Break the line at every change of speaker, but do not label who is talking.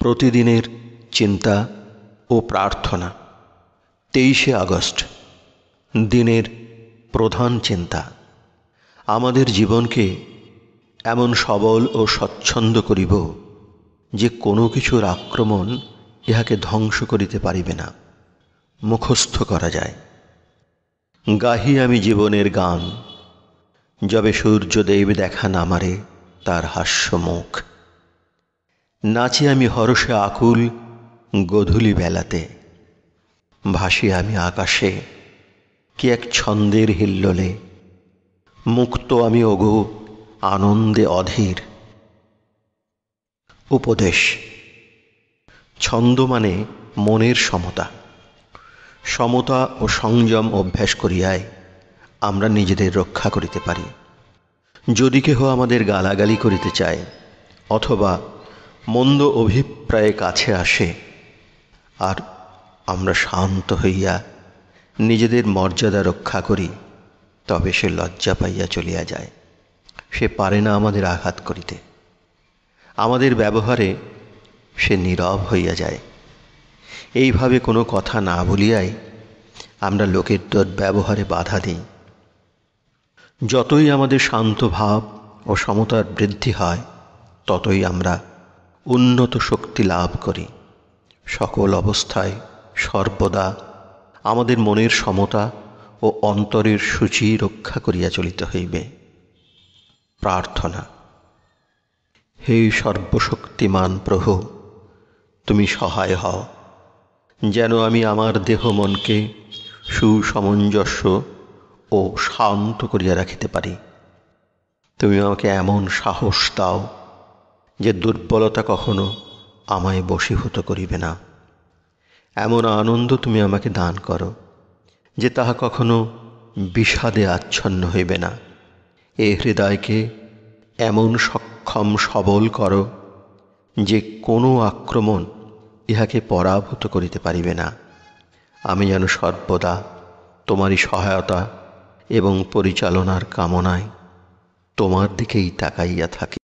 প্রতিদিনের চিন্তা ও প্রার্থনা। 23শে আগস্ট, দিনের প্রধান চিন্তা। আমাদের জীবনকে এমন সবল ও স্বচ্ছন্দ করিব যে কোনো কিছুর আক্রমণ ইহাকে ধ্বংস করিতে পারিবে না, মুখস্থ করা যায়। গাহি আমি জীবনের গান, যবে সূর্যদেব দেখান আমারে তার হাস্যমুখ। নাচি আমি হরষে আকুল গোধূলি বেলাতে, ভাসি আমি আকাশে কি এক ছন্দের হিল্লোলে। মুক্ত আমি ওগো আনন্দে অধীর। উপদেশ। ছন্দ মানে মনের সমতা। সমতা ও সংযম অভ্যাস করিয়াই আমরা নিজেদের রক্ষা করিতে পারি। যদি কেহ আমাদের গালাগালি করিতে চায় অথবা মন্দ অভিপ্রায়ে কাছে আসে, আর আমরা শান্ত হইয়া নিজেদের মর্যাদা রক্ষা করি, তবে সে লজ্জা পাইয়া চলিয়া যায়। সে পারে না আমাদের আঘাত করিতে। আমাদের ব্যবহারে সে নীরব হইয়া যায়। এইভাবে কোনো কথা না বলিয়াই আমরা লোকের দুর্ব্যবহারে বাধা দিই। যতই আমাদের শান্ত ভাব ও সমতার বৃদ্ধি হয়, ততই আমরা উন্নত শক্তি লাভ করি। সকল অবস্থায় সর্বদা আমাদের মনের সমতা ও অন্তরের সূচি রক্ষা করিয়া চলিতে হইবে। প্রার্থনা। হে সর্বশক্তিমান প্রভু, তুমি সহায় হও যেন আমি আমার দেহ মনকে সুসমঞ্জস্য ও শান্ত করিয়া রাখিতে পারি। তুমি আমাকে এমন সাহস দাও যে দুর্বলতা কখনো আমায় বশীভূত করিবে না। এমন আনন্দ তুমি আমাকে দান করো যে তাহা কখনো বিষাদে আচ্ছন্ন হইবে না। এ হৃদয়কে এমন সক্ষম সবল করো যে কোনো আক্রমণ ইহাকে পরাভূত করিতে পারিবে না। আমি যেন সর্বদা তোমারই সহায়তা এবং পরিচালনার কামনায় তোমার দিকেই তাকাইয়া থাকি।